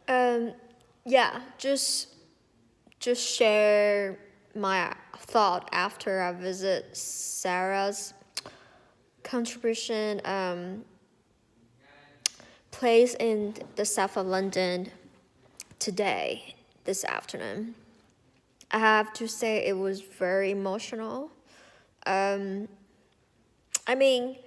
Um, yeah, just share my thought after I visit Sarah's contribution place in the south of London today, this afternoon. I have to say it was very emotional. Um, I mean,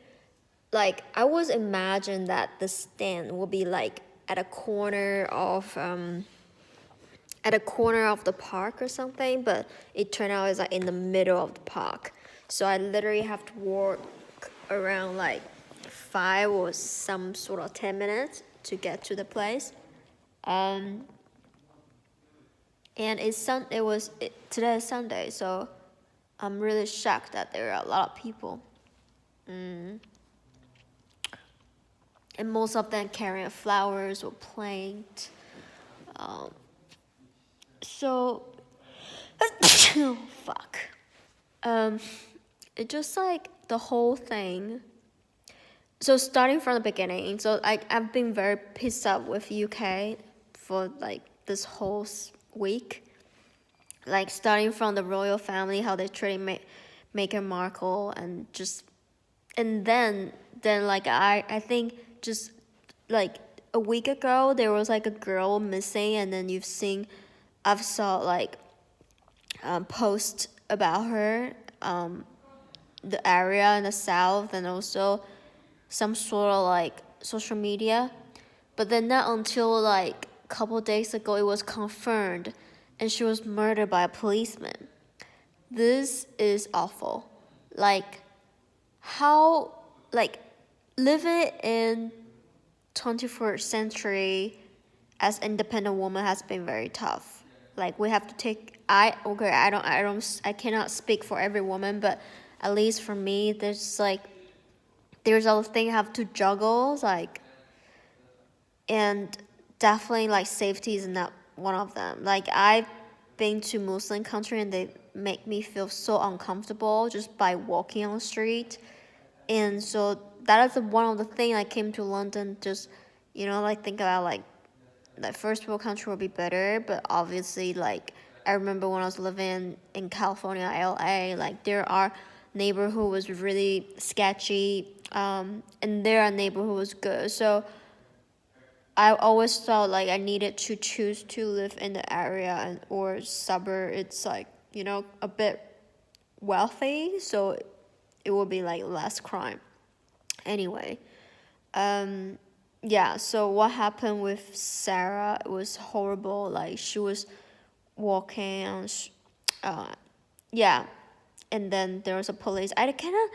like I was imagining that the stand will be like at a corner of the park or something, but it turned out it's like in the middle of the park. So I literally have to walk around like 5 or some sort of 10 minutes to get to the place. Um, and today is Sunday, so I'm really shocked that there are a lot of people. And most of them carrying flowers or playing. Um, so, oh, fuck. It just like the whole thing. So starting from the beginning, so I've been very pissed off with UK for like this whole week. Like starting from the royal family, how they treat Meghan Markle, and then like I think just like a week ago there was like a girl missing, and then I've saw like post about her, the area in the south, and also some sort of like social media. But then not until like a couple days ago it was confirmed, and she was murdered by a policeman. This is awful. Like how like living in 21st century as independent woman has been very tough. Like we have to take I cannot speak for every woman, but at least for me there's other thing I have to juggle, like, and definitely like safety is not one of them. Like I've been to Muslim country and they make me feel so uncomfortable just by walking on the street. And so that is one of the things I came to London, just like think about like first world country would be better, but obviously like I remember when I was living in California, LA, like there are neighborhood was really sketchy, and there are neighborhood was good. So I always felt like I needed to choose to live in the area or suburb. It's like a bit wealthy, so it will be like less crime. Anyway, yeah. So what happened with Sarah? It was horrible. Like she was walking, yeah, and then there was a police. I cannot.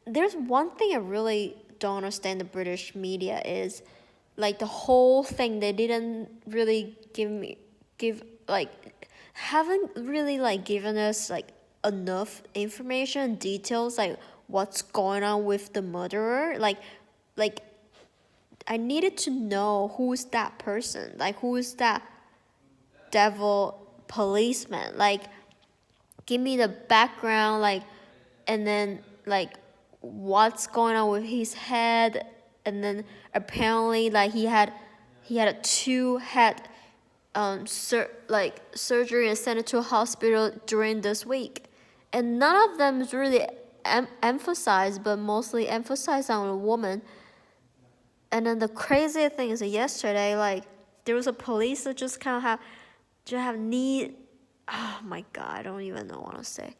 There's one thing I really don't understand. The British media is like the whole thing. They didn't really give like haven't really like given us like enough information details like what's going on with the murderer. Like I needed to know who's that person. Like who is that devil policeman? Like give me the background, like, and then like what's going on with his head. And then apparently like he had a two head surgery and sent it to a hospital during this week, and none of them is really emphasized, but mostly emphasized on a woman. And then the crazy thing is that yesterday, like there was a police that just kind of have need. Oh my god, I don't even know what to say.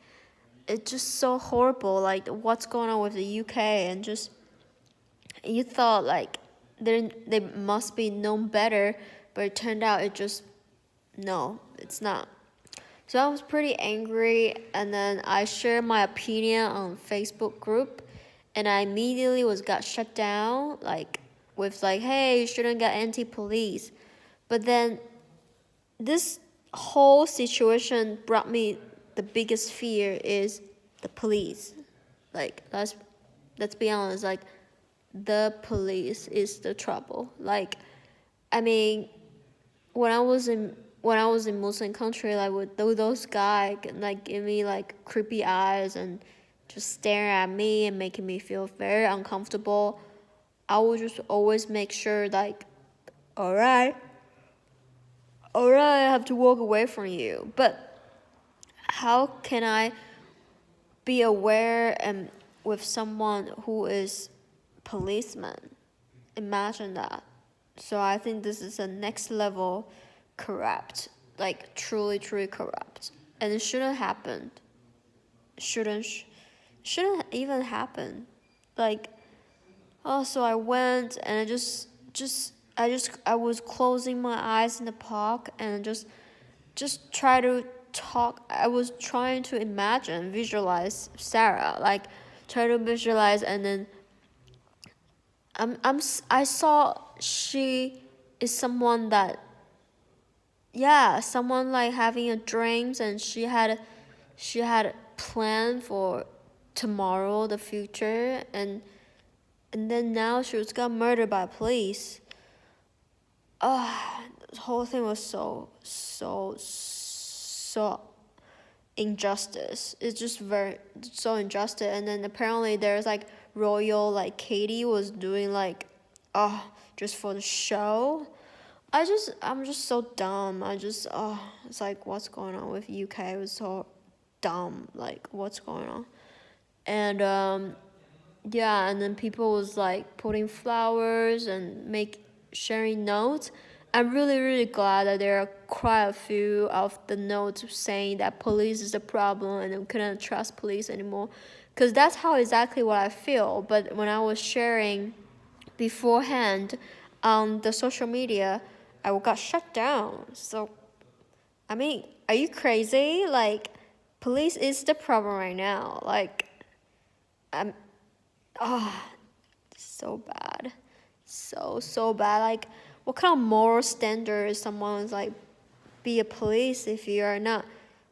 It's just so horrible. Like what's going on with the UK, and just you thought like they must be known better, but it turned out no, it's not. So I was pretty angry, and then I shared my opinion on Facebook group, and I immediately got shut down, like with like, hey, you shouldn't get anti-police. But then this whole situation brought me the biggest fear is the police. Like let's be honest, like the police is the trouble. Like I mean, when I was in Muslim country, like with those guys like give me like creepy eyes and just staring at me and making me feel very uncomfortable, I would just always make sure like, all right, alright, I have to walk away from you. But how can I be aware and with someone who is policeman? Imagine that. So I think this is a next level corrupt, like truly, truly corrupt, and it shouldn't happen. Shouldn't even happen. Like, oh, so I went and I was closing my eyes in the park and just try to talk. I was trying to visualize Sarah, like try to visualize, and then I saw she is someone that, yeah, someone like having a dreams, and she had planned for tomorrow, the future, and then now she was got murdered by police. The whole thing was so injustice. It's just very so injustice. And then apparently there's like royal, like Katie was doing like, just for the show. I'm just so dumb. It's like, what's going on with UK? It was so dumb. Like, what's going on? And yeah, and then people was like putting flowers and sharing notes. I'm really, really glad that there are quite a few of the notes saying that police is a problem and we couldn't trust police anymore. Because that's how exactly what I feel. But when I was sharing beforehand on the social media, I got shut down. So, I mean, are you crazy? Like, police is the problem right now. Like, so bad. So bad. Like, what kind of moral standard is someone's like be a police if you are not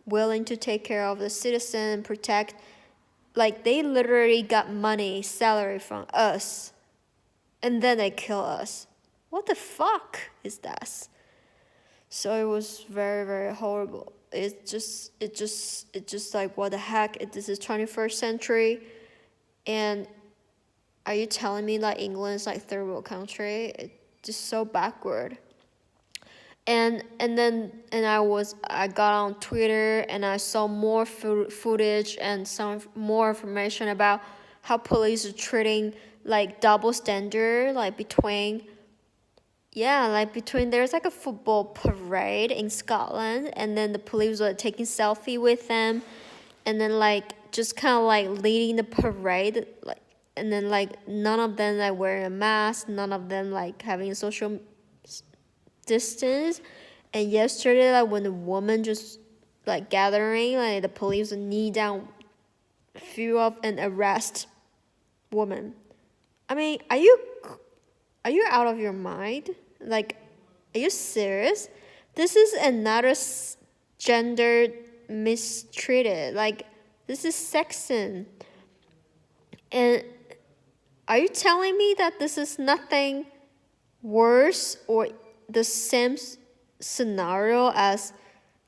willing to take care of the citizen and protect? Like, they literally got money, salary from us, and then they kill us. What the fuck is that? So it was very, very horrible. It's just like, what the heck? This is 21st century, and are you telling me that England is like third world country? It's just so backward. And then I got on Twitter and I saw more footage and some more information about how police are treating like double standard, like between there's like a football parade in Scotland, and then the police were taking selfie with them, and then like just kind of like leading the parade, like, and then like none of them like wearing a mask, none of them like having a social distance. And yesterday, like when the woman just like gathering, like the police would knee down, few up and arrest woman. I mean, are you out of your mind? Like, are you serious? This is another gender mistreated. Like, this is sexism. And are you telling me that this is nothing worse or the same scenario as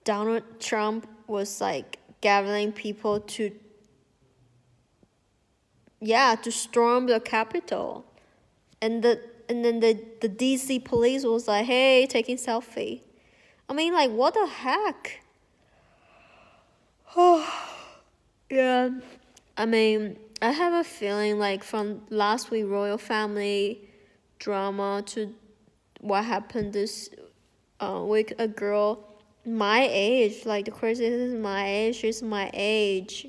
Donald Trump was like gathering people to storm the Capitol, and then the DC police was like, hey, taking selfie. I mean, like, what the heck? Yeah, I mean, I have a feeling like from last week royal family drama to what happened this week, a girl my age, like the crazy is my age, she's my age.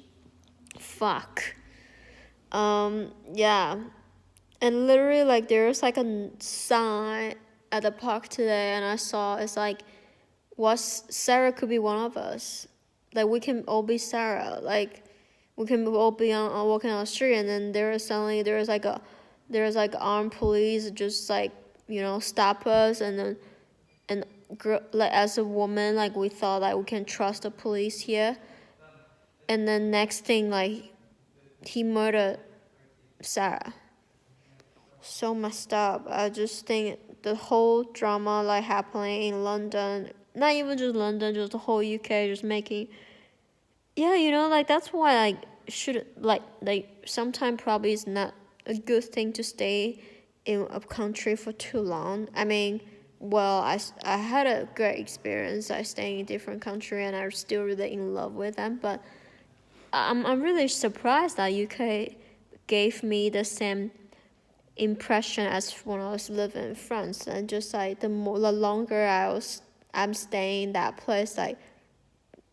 Fuck. Yeah. And literally, like, there's like a sign at the park today, and I saw it's like, Sarah could be one of us. Like, we can all be Sarah. Like, we can all be on walking on the street, and then there's like armed police just like, stop us, and then like as a woman, like we thought like we can trust the police here, and then next thing like he murdered Sarah. So messed up. I just think the whole drama like happening in London, not even just London, just the whole UK, just making, like that's why like should like sometimes probably it's not a good thing to stay in a country for too long. I mean, well, I had a great experience. I stayed in a different country and I'm still really in love with them. But I'm really surprised that UK gave me the same impression as when I was living in France. And just like the longer I'm staying in that place, like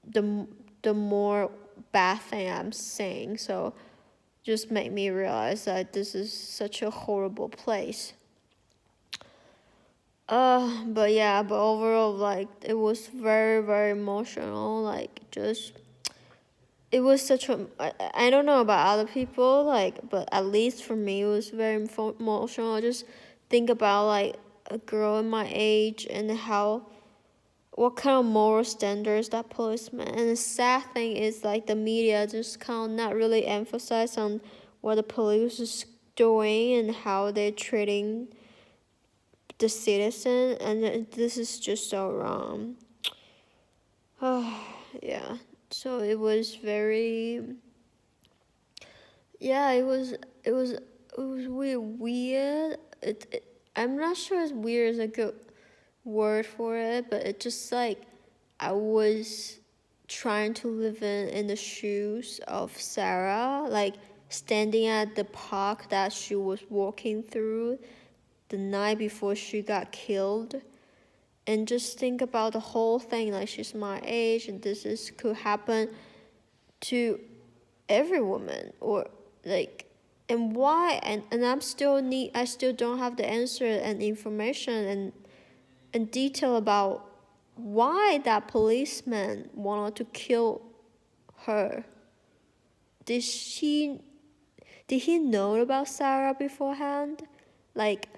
the more bad thing I'm seeing. So just made me realize that this is such a horrible place. But yeah, but overall, like, it was very, very emotional. Like, just, it was such a, I don't know about other people, like, but at least for me, it was very emotional. Just think about, like, a girl in my age and what kind of moral standards that policeman. And the sad thing is, like, the media just kind of not really emphasize on what the police is doing and how they're treating the citizen, and this is just so wrong. Yeah, so it was very, yeah, it was really weird. I'm not sure if weird is a good word for it, but it just like I was trying to live in the shoes of Sarah, like standing at the park that she was walking through the night before she got killed, and just think about the whole thing, like she's my age and could happen to every woman, or like, and why, and I still don't have the answer and information and detail about why that policeman wanted to kill her. Did he know about Sarah beforehand? Like,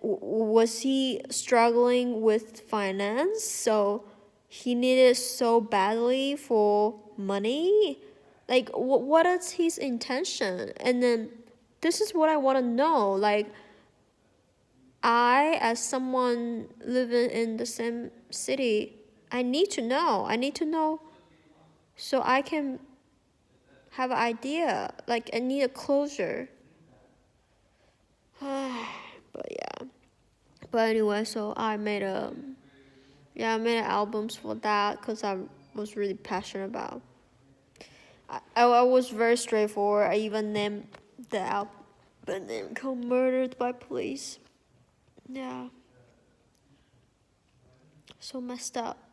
was he struggling with finance, so he needed so badly for money? Like, what is his intention? And then this is what I want to know. Like, I, as someone living in the same city, I need to know so I can have an idea. Like, I need a closure. But yeah. But anyway, so I made albums for that because I was really passionate about. I was very straightforward. I even named the album name called "Murdered by Police." Yeah, so messed up.